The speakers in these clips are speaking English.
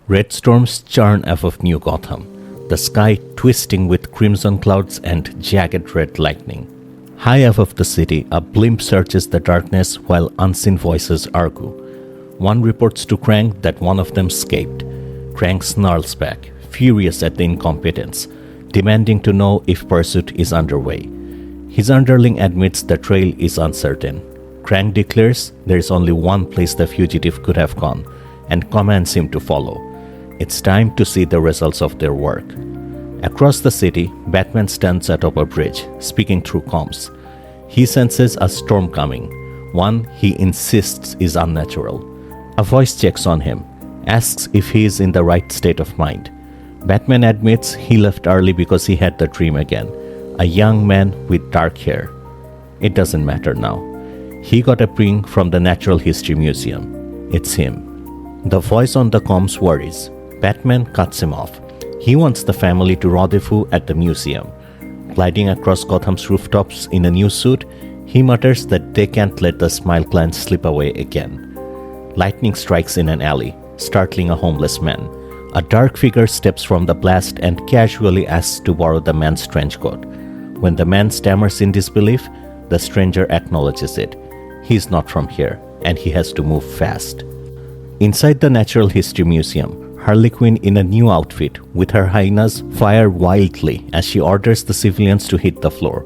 Red storms churn above New Gotham, the sky twisting with crimson clouds and jagged red lightning. High above the city, a blimp searches the darkness while unseen voices argue. One reports to Krang that one of them escaped. Krang snarls back, furious at the incompetence, demanding to know if pursuit is underway. His underling admits the trail is uncertain. Krang declares there is only one place the fugitive could have gone, and commands him to follow. It's time to see the results of their work. Across the city, Batman stands atop a bridge, speaking through comms. He senses a storm coming, one he insists is unnatural. A voice checks on him, asks if he is in the right state of mind. Batman admits he left early because he had the dream again, a young man with dark hair. It doesn't matter now. He got a ping from the Natural History Museum. It's him. The voice on the comms worries. Batman cuts him off. He wants the family to rendezvous at the museum. Gliding across Gotham's rooftops in a new suit, he mutters that they can't let the Smile Clan slip away again. Lightning strikes in an alley, startling a homeless man. A dark figure steps from the blast and casually asks to borrow the man's trench coat. When the man stammers in disbelief, the stranger acknowledges it. He's not from here, and he has to move fast. Inside the Natural History Museum, Harley Quinn in a new outfit with her hyenas fire wildly as she orders the civilians to hit the floor.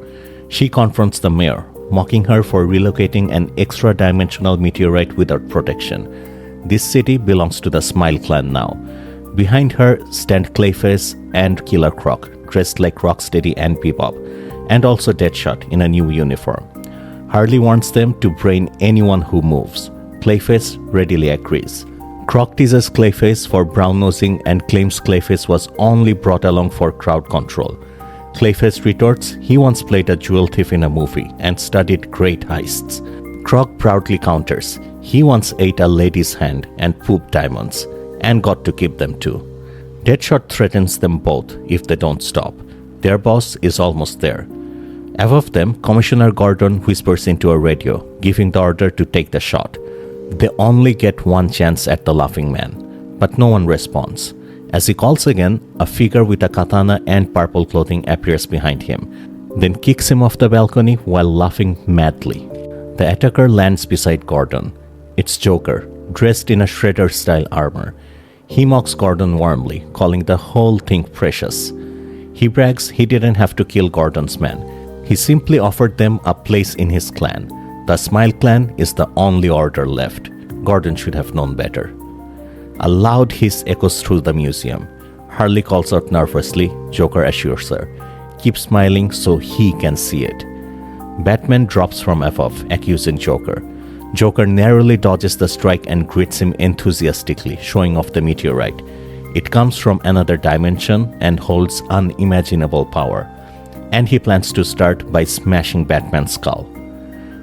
She confronts the mayor, mocking her for relocating an extra-dimensional meteorite without protection. This city belongs to the Smile Clan now. Behind her stand Clayface and Killer Croc, dressed like Rocksteady and Bebop, and also Deadshot in a new uniform. Harley wants them to brain anyone who moves. Clayface readily agrees. Croc teases Clayface for brown-nosing and claims Clayface was only brought along for crowd control. Clayface retorts he once played a jewel thief in a movie and studied great heists. Croc proudly counters he once ate a lady's hand and pooped diamonds, and got to keep them too. Deadshot threatens them both if they don't stop. Their boss is almost there. Above them, Commissioner Gordon whispers into a radio, giving the order to take the shot. They only get one chance at the Laughing Man, but no one responds. As he calls again, a figure with a katana and purple clothing appears behind him, then kicks him off the balcony while laughing madly. The attacker lands beside Gordon. It's Joker, dressed in a Shredder-style armor. He mocks Gordon warmly, calling the whole thing precious. He brags he didn't have to kill Gordon's men. He simply offered them a place in his clan. The Smile Clan is the only order left. Gordon should have known better. A loud hiss echoes through the museum. Harley calls out nervously. Joker assures her, "Keep smiling so he can see it." Batman drops from above, accusing Joker. Joker narrowly dodges the strike and greets him enthusiastically, showing off the meteorite. It comes from another dimension and holds unimaginable power. And he plans to start by smashing Batman's skull.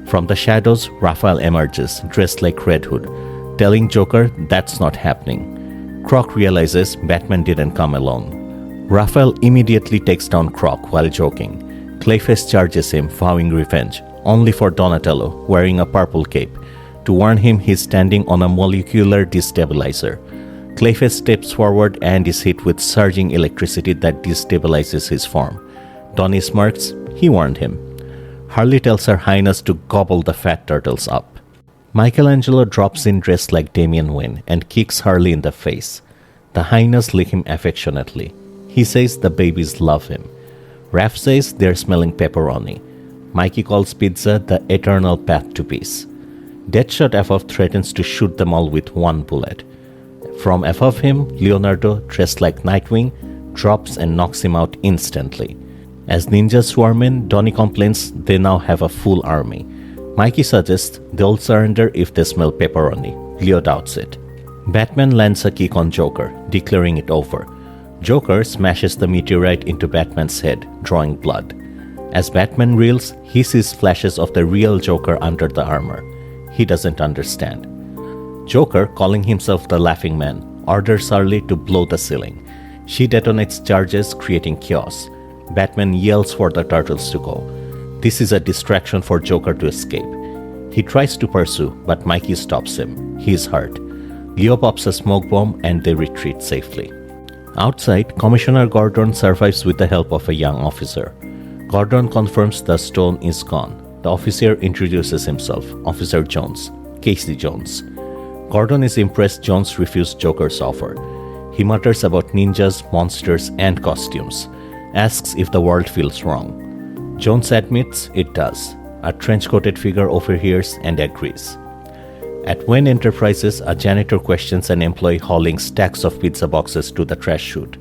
From the shadows, Raphael emerges, dressed like Red Hood, telling Joker that's not happening. Croc realizes Batman didn't come alone. Raphael immediately takes down Croc while joking. Clayface charges him, vowing revenge, only for Donatello, wearing a purple cape, to warn him he's standing on a molecular destabilizer. Clayface steps forward and is hit with surging electricity that destabilizes his form. Donnie smirks. He warned him. Harley tells her highness to gobble the fat turtles up. Michelangelo drops in dressed like Damian Wayne and kicks Harley in the face. The highness lick him affectionately. He says the babies love him. Raph says they're smelling pepperoni. Mikey calls pizza the eternal path to peace. Deadshot above threatens to shoot them all with one bullet. From above him, Leonardo, dressed like Nightwing, drops and knocks him out instantly. As ninjas swarm in, Donnie complains they now have a full army. Mikey suggests they'll surrender if they smell pepperoni. Leo doubts it. Batman lands a kick on Joker, declaring it over. Joker smashes the meteorite into Batman's head, drawing blood. As Batman reels, he sees flashes of the real Joker under the armor. He doesn't understand. Joker, calling himself the Laughing Man, orders Harley to blow the ceiling. She detonates charges, creating chaos. Batman yells for the turtles to go. This is a distraction for Joker to escape. He tries to pursue, but Mikey stops him. He is hurt. Leo pops a smoke bomb and they retreat safely. Outside, Commissioner Gordon survives with the help of a young officer. Gordon confirms the stone is gone. The officer introduces himself, Officer Jones, Casey Jones. Gordon is impressed Jones refused Joker's offer. He mutters about ninjas, monsters, and costumes, asks if the world feels wrong. Jones admits it does. A trench-coated figure overhears and agrees. At Wayne Enterprises, a janitor questions an employee hauling stacks of pizza boxes to the trash chute.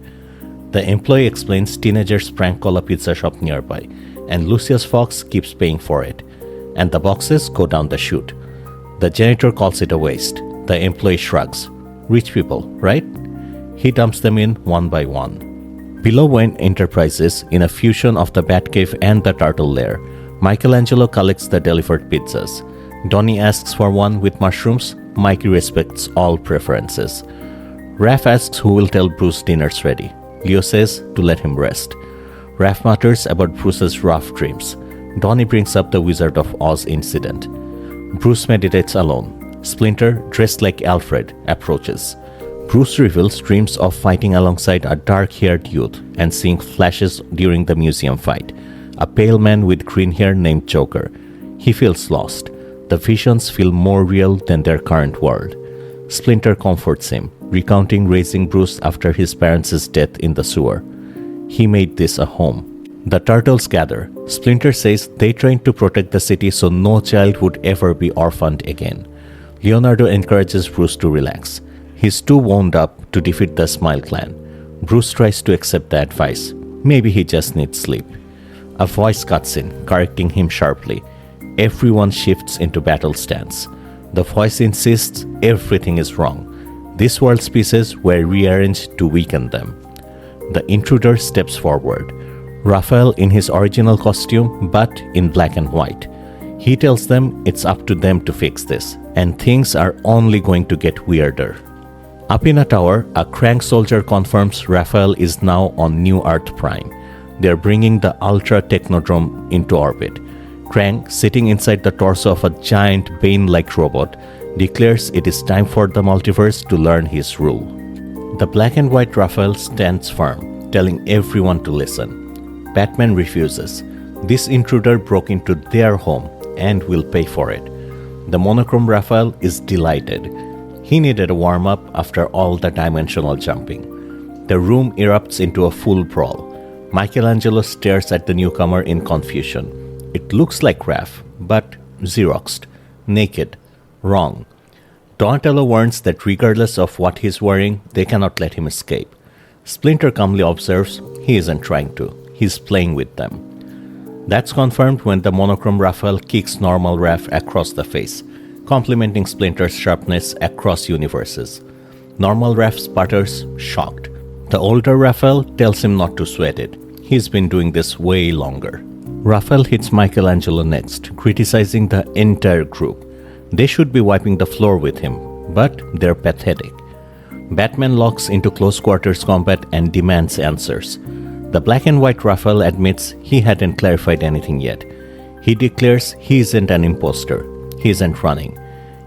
The employee explains teenagers prank call a pizza shop nearby, and Lucius Fox keeps paying for it, and the boxes go down the chute. The janitor calls it a waste. The employee shrugs. Rich people, right? He dumps them in one by one. Below Wayne Enterprises, in a fusion of the Batcave and the Turtle Lair, Michelangelo collects the delivered pizzas. Donnie asks for one with mushrooms. Mikey respects all preferences. Raph asks who will tell Bruce dinner's ready. Leo says to let him rest. Raph mutters about Bruce's rough dreams. Donnie brings up the Wizard of Oz incident. Bruce meditates alone. Splinter, dressed like Alfred, approaches. Bruce reveals dreams of fighting alongside a dark-haired youth and seeing flashes during the museum fight. A pale man with green hair named Joker. He feels lost. The visions feel more real than their current world. Splinter comforts him, recounting raising Bruce after his parents' death in the sewer. He made this a home. The turtles gather. Splinter says they trained to protect the city so no child would ever be orphaned again. Leonardo encourages Bruce to relax. He's too wound up to defeat the Smile Clan. Bruce tries to accept the advice. Maybe he just needs sleep. A voice cuts in, correcting him sharply. Everyone shifts into battle stance. The voice insists everything is wrong. This world's pieces were rearranged to weaken them. The intruder steps forward. Raphael in his original costume, but in black and white. He tells them it's up to them to fix this, and things are only going to get weirder. Up in a tower, a Krang soldier confirms Raphael is now on New Earth Prime. They're bringing the Ultra Technodrome into orbit. Krang, sitting inside the torso of a giant Bane-like robot, declares it is time for the multiverse to learn his rule. The black and white Raphael stands firm, telling everyone to listen. Batman refuses. This intruder broke into their home and will pay for it. The monochrome Raphael is delighted. He needed a warm-up after all the dimensional jumping. The room erupts into a full brawl. Michelangelo stares at the newcomer in confusion. It looks like Raph, but Xeroxed, naked, wrong. Donatello warns that regardless of what he's wearing, they cannot let him escape. Splinter calmly observes he isn't trying to. He's playing with them. That's confirmed when the monochrome Raphael kicks normal Raph across the face, complementing Splinter's sharpness across universes. Normal Raph sputters, shocked. The older Raphael tells him not to sweat it. He's been doing this way longer. Raphael hits Michelangelo next, criticizing the entire group. They should be wiping the floor with him, but they're pathetic. Batman locks into close quarters combat and demands answers. The black and white Raphael admits he hadn't clarified anything yet. He declares he isn't an imposter. He isn't running.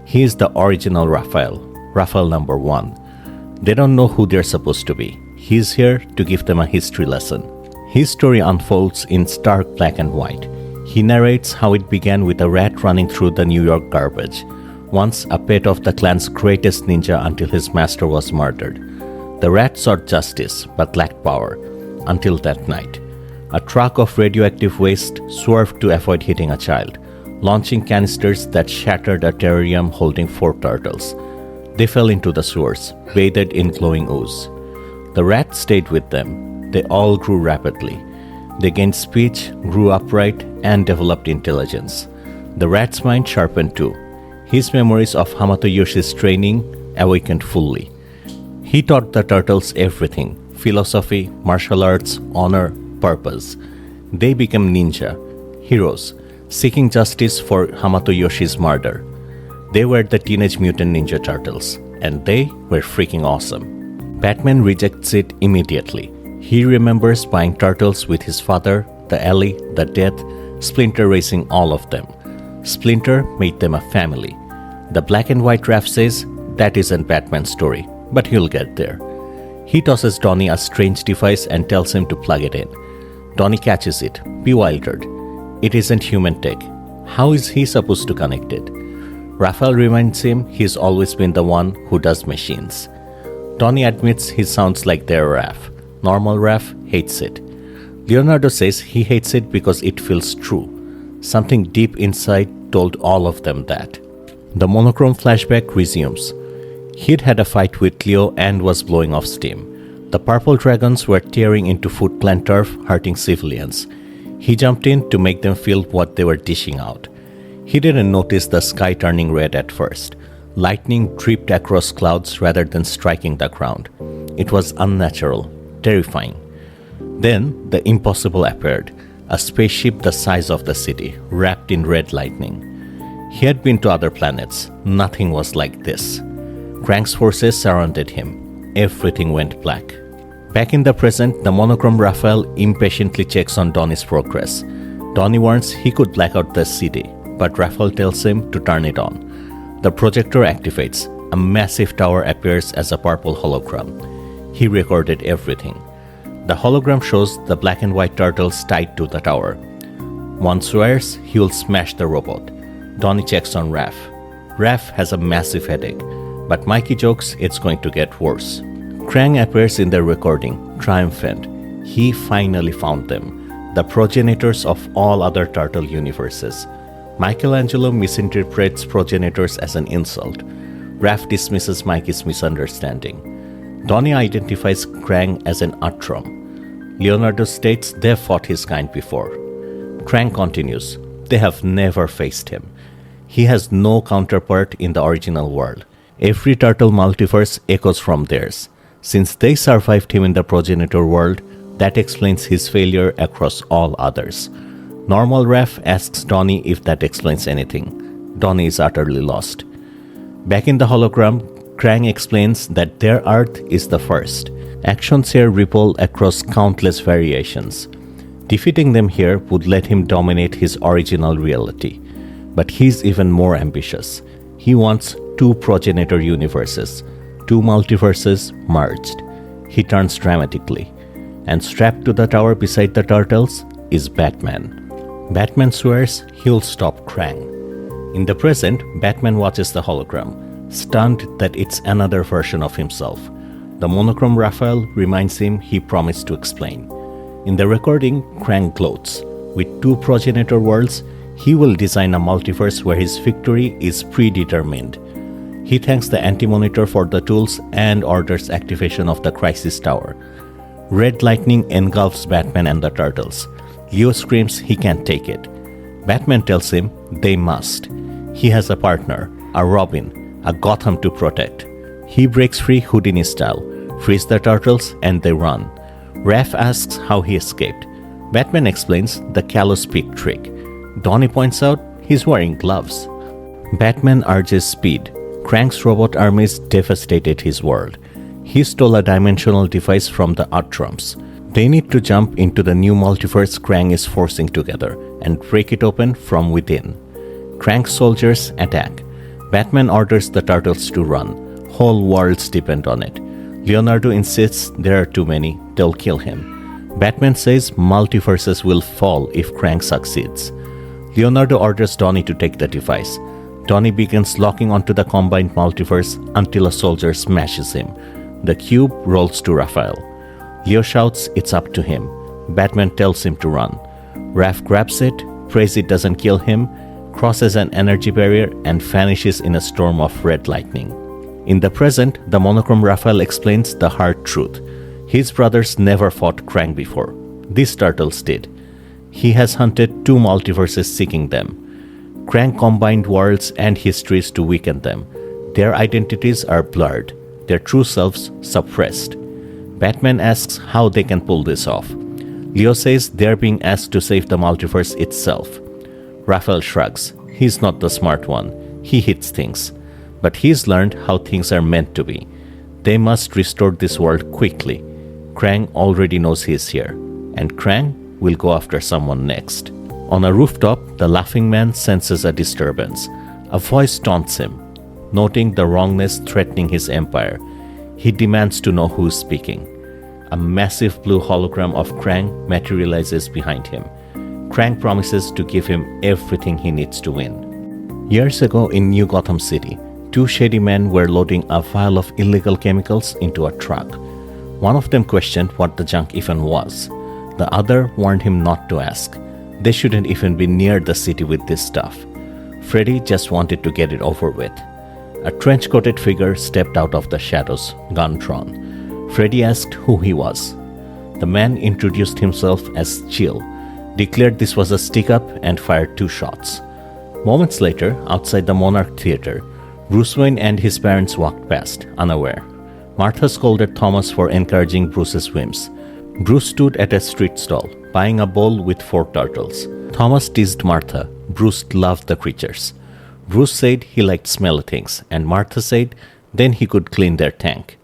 He is the original Raphael, Raphael number 1. They don't know who they're supposed to be. He's here to give them a history lesson. His story unfolds in stark black and white. He narrates how it began with a rat running through the New York garbage, once a pet of the clan's greatest ninja until his master was murdered. The rat sought justice but lacked power. Until that night, a truck of radioactive waste swerved to avoid hitting a child, launching canisters that shattered a terrarium holding 4 turtles. They fell into the sewers, bathed in glowing ooze. The rat stayed with them. They all grew rapidly. They gained speech, grew upright, and developed intelligence. The rat's mind sharpened too. His memories of Hamato Yoshi's training awakened fully. He taught the turtles everything: philosophy, martial arts, honor, purpose. They became ninja, heroes, seeking justice for Hamato Yoshi's murder. They were the Teenage Mutant Ninja Turtles, and they were freaking awesome. Batman rejects it immediately. He remembers buying turtles with his father, the alley, the death, Splinter raising all of them. Splinter made them a family. The black and white Raph says That isn't Batman's story, but he'll get there. He tosses Donnie a strange device and tells him to plug it in. Donnie catches it, bewildered. It isn't human tech. How is he supposed to connect it? Raphael reminds him he's always been the one who does machines. Donnie admits he sounds like their Raph. Normal Raph hates it. Leonardo says he hates it because it feels true. Something deep inside told all of them that. The monochrome flashback resumes. He'd had a fight with Leo and was blowing off steam. The purple dragons were tearing into food plant turf, hurting civilians. He jumped in to make them feel what they were dishing out. He didn't notice the sky turning red at first. Lightning dripped across clouds rather than striking the ground. It was unnatural, terrifying. Then the impossible appeared, a spaceship the size of the city, wrapped in red lightning. He had been to other planets. Nothing was like this. Krang's forces surrounded him. Everything went black. Back in the present, the monochrome Raphael impatiently checks on Donnie's progress. Donnie warns he could black out the city, but Raphael tells him to turn it on. The projector activates. A massive tower appears as a purple hologram. He recorded everything. The hologram shows the black and white turtles tied to the tower. One swears he will smash the robot. Donnie checks on Raph. Raph has a massive headache, but Mikey jokes it's going to get worse. Krang appears in the recording, triumphant. He finally found them, the progenitors of all other turtle universes. Michelangelo misinterprets progenitors as an insult. Raph dismisses Mikey's misunderstanding. Donnie identifies Krang as an Atrom. Leonardo states they've fought his kind before. Krang continues, they have never faced him. He has no counterpart in the original world. Every turtle multiverse echoes from theirs. Since they survived him in the progenitor world, that explains his failure across all others. Normal Raph asks Donnie if that explains anything. Donnie is utterly lost. Back in the hologram, Krang explains that their Earth is the first. Actions here ripple across countless variations. Defeating them here would let him dominate his original reality. But he's even more ambitious. He wants 2 progenitor universes, 2 multiverses merged. He turns dramatically. And strapped to the tower beside the turtles is Batman. Batman swears he'll stop Krang. In the present, Batman watches the hologram, stunned that it's another version of himself. The monochrome Raphael reminds him he promised to explain. In the recording, Krang gloats. With 2 progenitor worlds, he will design a multiverse where his victory is predetermined. He thanks the Anti-Monitor for the tools and orders activation of the Crisis Tower. Red lightning engulfs Batman and the turtles. Leo screams he can't take it. Batman tells him they must. He has a partner, a Robin, a Gotham to protect. He breaks free Houdini style, frees the turtles, and they run. Raph asks how he escaped. Batman explains the callous pig trick. Donnie points out he's wearing gloves. Batman urges speed. Krang's robot armies devastated his world. He stole a dimensional device from the Atroms. They need to jump into the new multiverse Krang is forcing together and break it open from within. Krang's soldiers attack. Batman orders the turtles to run. Whole worlds depend on it. Leonardo insists there are too many, they'll kill him. Batman says multiverses will fall if Krang succeeds. Leonardo orders Donnie to take the device. Donnie begins locking onto the combined multiverse until a soldier smashes him. The cube rolls to Raphael. Leo shouts it's up to him. Batman tells him to run. Raph grabs it, prays it doesn't kill him, crosses an energy barrier, and vanishes in a storm of red lightning. In the present, the monochrome Raphael explains the hard truth. His brothers never fought Krang before. These turtles did. He has hunted 2 multiverses seeking them. Krang combined worlds and histories to weaken them. Their identities are blurred, their true selves suppressed. Batman asks how they can pull this off. Leo says they're being asked to save the multiverse itself. Raphael shrugs. He's not the smart one. He hits things. But he's learned how things are meant to be. They must restore this world quickly. Krang already knows he's here. And Krang will go after someone next. On a rooftop, the laughing man senses a disturbance. A voice taunts him. noting the wrongness threatening his empire. He demands to know who is speaking. A massive blue hologram of Krang materializes behind him. Krang promises to give him everything he needs to win. Years ago in New Gotham City, two shady men were loading a vial of illegal chemicals into a truck. One of them questioned what the junk even was. The other warned him not to ask. They shouldn't even be near the city with this stuff. Freddy just wanted to get it over with. A trench-coated figure stepped out of the shadows, gun drawn. Freddy asked who he was. The man introduced himself as Chill, declared this was a stick-up, and fired 2 shots. Moments later, outside the Monarch Theater, Bruce Wayne and his parents walked past, unaware. Martha scolded Thomas for encouraging Bruce's whims. Bruce stood at a street stall, buying a bowl with 4 turtles. Thomas teased Martha. Bruce loved the creatures. Bruce said he liked smelly things, and Martha said then he could clean their tank.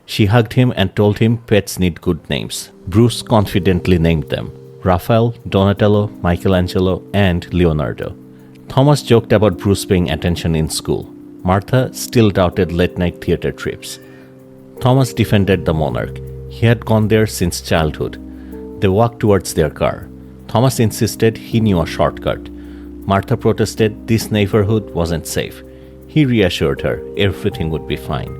She hugged him and told him pets need good names. Bruce confidently named them: Raphael, Donatello, Michelangelo, and Leonardo. Thomas joked about Bruce paying attention in school. Martha still doubted late-night theater trips. Thomas defended the Monarch. He had gone there since childhood. They walked towards their car. Thomas insisted he knew a shortcut. Martha protested this neighborhood wasn't safe. He reassured her everything would be fine.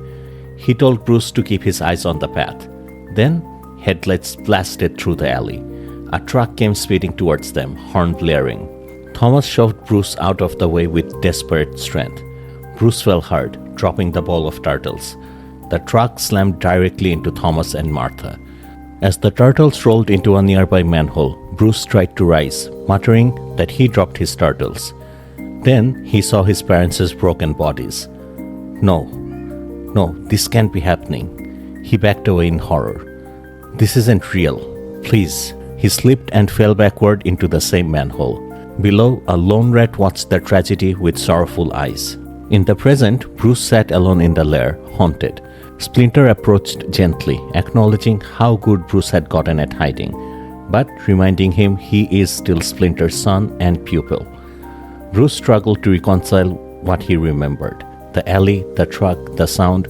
He told Bruce to keep his eyes on the path. Then, headlights blasted through the alley. A truck came speeding towards them, horn blaring. Thomas shoved Bruce out of the way with desperate strength. Bruce fell hard, dropping the ball of turtles. The truck slammed directly into Thomas and Martha. As the turtles rolled into a nearby manhole, Bruce tried to rise, muttering that he dropped his turtles. Then he saw his parents' broken bodies. No, this can't be happening. He backed away in horror. This isn't real. Please. He slipped and fell backward into the same manhole. Below, a lone rat watched the tragedy with sorrowful eyes. In the present, Bruce sat alone in the lair, haunted. Splinter approached gently, acknowledging how good Bruce had gotten at hiding, but reminding him he is still Splinter's son and pupil. Bruce struggled to reconcile what he remembered: the alley, the truck, the sound,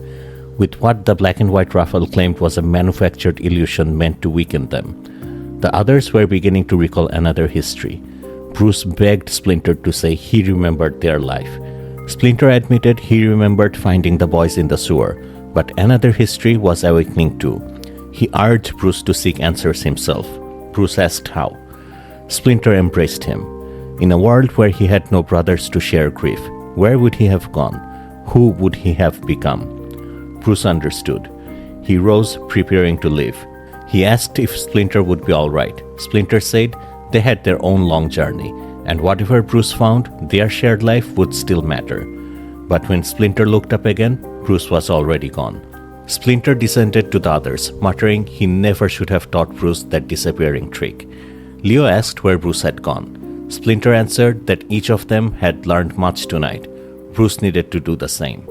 with what the black and white Raphael claimed was a manufactured illusion meant to weaken them. The others were beginning to recall another history. Bruce begged Splinter to say he remembered their life. Splinter admitted he remembered finding the boys in the sewer, but another history was awakening too. He urged Bruce to seek answers himself. Bruce asked how. Splinter embraced him. In a world where he had no brothers to share grief, where would he have gone? Who would he have become? Bruce understood. He rose, preparing to leave. He asked if Splinter would be all right. Splinter said they had their own long journey, and whatever Bruce found, their shared life would still matter. But when Splinter looked up again, Bruce was already gone. Splinter descended to the others, muttering he never should have taught Bruce that disappearing trick. Leo asked where Bruce had gone. Splinter answered that each of them had learned much tonight. Bruce needed to do the same.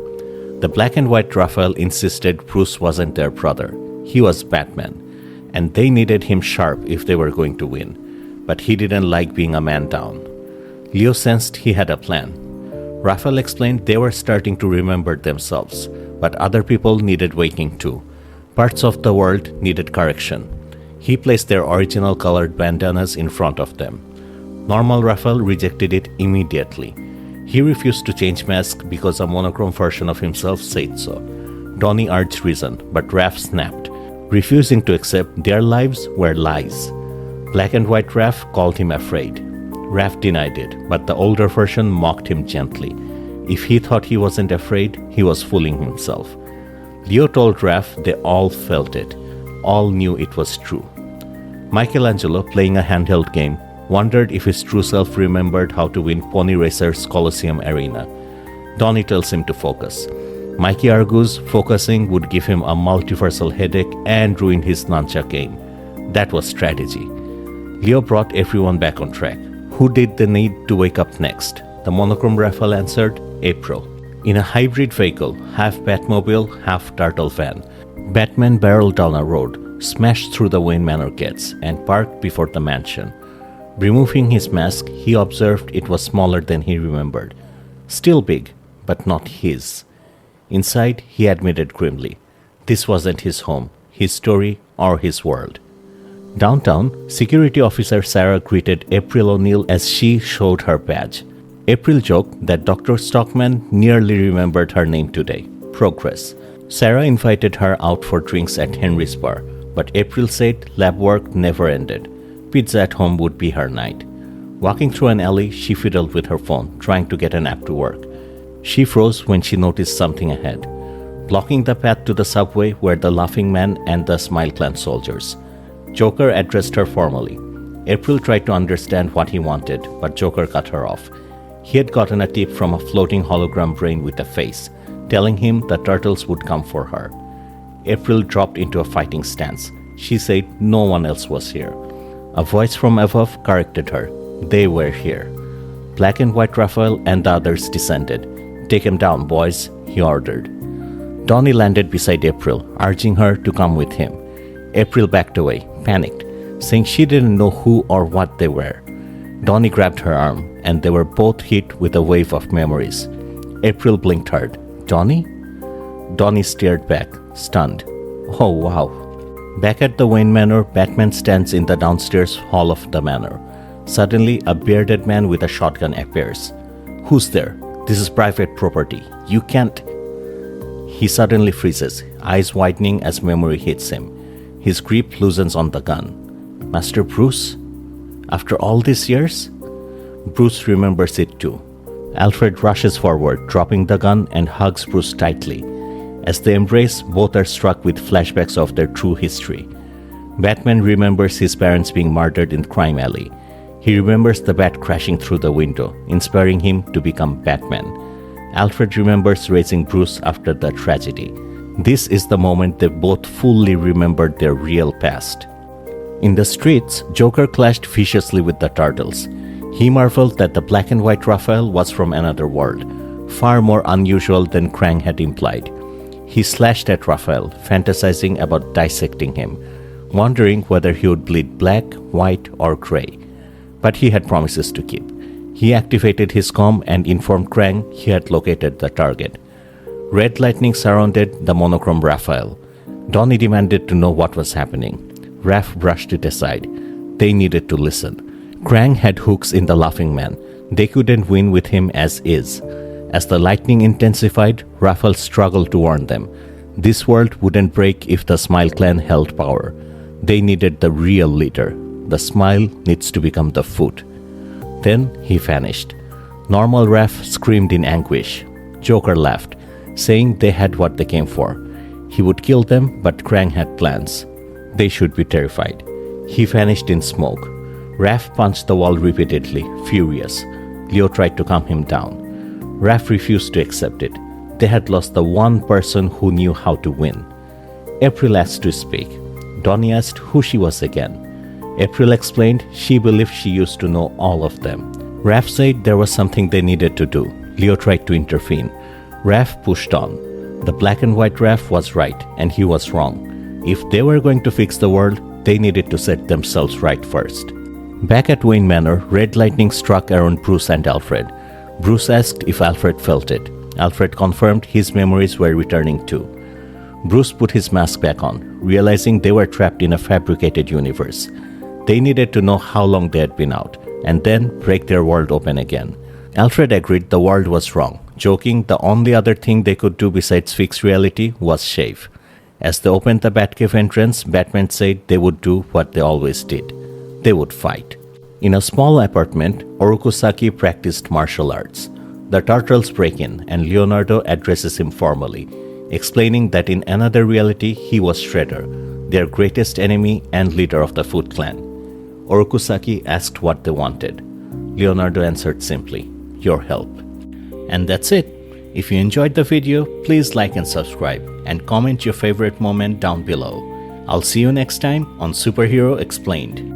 The black and white Raphael insisted Bruce wasn't their brother. He was Batman, and they needed him sharp if they were going to win. But he didn't like being a man down. Leo sensed he had a plan. Raphael explained they were starting to remember themselves, but other people needed waking too. Parts of the world needed correction. He placed their original colored bandanas in front of them. Normal Raphael rejected it immediately. He refused to change mask because a monochrome version of himself said so. Donnie urged reason, but Raph snapped, refusing to accept their lives were lies. Black and white Raph called him afraid. Raph denied it, but the older version mocked him gently. If he thought he wasn't afraid, he was fooling himself. Leo told Raph they all felt it, all knew it was true. Michelangelo, playing a handheld game, wondered if his true self remembered how to win Pony Racer's Colosseum arena. Donnie tells him to focus. Mikey argues focusing would give him a multiversal headache and ruin his nunchuck game. That was strategy. Leo brought everyone back on track. Who did they need to wake up next? The monochrome Raphael answered, April. In a hybrid vehicle, half Batmobile, half turtle van, Batman barreled down a road, smashed through the Wayne Manor gates, and parked before the mansion. Removing his mask, he observed it was smaller than he remembered. Still big, but not his. Inside, he admitted grimly, this wasn't his home, his story, or his world. Downtown, security officer Sarah greeted April O'Neil as she showed her badge. April joked that Dr. Stockman nearly remembered her name today, Progress. Sarah invited her out for drinks at Henry's bar, but April said lab work never ended. Pizza at home would be her night. Walking through an alley, she fiddled with her phone, trying to get an app to work. She froze when she noticed something ahead. Blocking the path to the subway were the Laughing Man and the Smile Clan soldiers. Joker addressed her formally. April tried to understand what he wanted, but Joker cut her off. He had gotten a tip from a floating hologram brain with a face, telling him the turtles would come for her. April dropped into a fighting stance. She said no one else was here. A voice from above corrected her. They were here. Black and White Raphael and the others descended. Take him down, boys, he ordered. Donnie landed beside April, urging her to come with him. April backed away, panicked, saying she didn't know who or what they were. Donnie grabbed her arm, and they were both hit with a wave of memories. April blinked hard. Donnie? Donnie stared back, stunned. Oh, wow. Back at the Wayne Manor, Batman stands in the downstairs hall of the manor. Suddenly, a bearded man with a shotgun appears. Who's there? This is private property. You can't... He suddenly freezes, eyes widening as memory hits him. His grip loosens on the gun. Master Bruce? After all these years? Bruce remembers it too. Alfred rushes forward, dropping the gun, and hugs Bruce tightly. As they embrace, both are struck with flashbacks of their true history. Batman remembers his parents being murdered in Crime Alley. He remembers the bat crashing through the window, inspiring him to become Batman. Alfred remembers raising Bruce after the tragedy. This is the moment they both fully remembered their real past. In the streets, Joker clashed viciously with the turtles. He marveled that the Black and White Raphael was from another world, far more unusual than Krang had implied. He slashed at Raphael, fantasizing about dissecting him, wondering whether he would bleed black, white, or gray. But he had promises to keep. He activated his comm and informed Krang he had located the target. Red lightning surrounded the monochrome Raphael. Donnie demanded to know what was happening. Raph brushed it aside. They needed to listen. Krang had hooks in the Laughing Man. They couldn't win with him as is. As the lightning intensified, Raphael struggled to warn them. This world wouldn't break if the Smile Clan held power. They needed the real leader. The smile needs to become the foot. Then he vanished. Normal Raph screamed in anguish. Joker laughed, saying they had what they came for. He would kill them, but Krang had plans. They should be terrified. He vanished in smoke. Raph punched the wall repeatedly, furious. Leo tried to calm him down. Raph refused to accept it. They had lost the one person who knew how to win. April asked to speak. Donnie asked who she was again. April explained she believed she used to know all of them. Raph said there was something they needed to do. Leo tried to intervene. Raph pushed on. The Black and White Raph was right, and he was wrong. If they were going to fix the world, they needed to set themselves right first. Back at Wayne Manor, red lightning struck around Bruce and Alfred. Bruce asked if Alfred felt it. Alfred confirmed his memories were returning too. Bruce put his mask back on, realizing they were trapped in a fabricated universe. They needed to know how long they had been out, and then break their world open again. Alfred agreed the world was wrong, joking the only other thing they could do besides fix reality was shave. As they opened the Batcave entrance, Batman said they would do what they always did. They would fight. In a small apartment, Oroku Saki practiced martial arts. The turtles break in, and Leonardo addresses him formally, explaining that in another reality he was Shredder, their greatest enemy and leader of the Foot Clan. Oroku Saki asked what they wanted. Leonardo answered simply, your help. And that's it. If you enjoyed the video, please like and subscribe, and comment your favorite moment down below. I'll see you next time on Superhero Explained.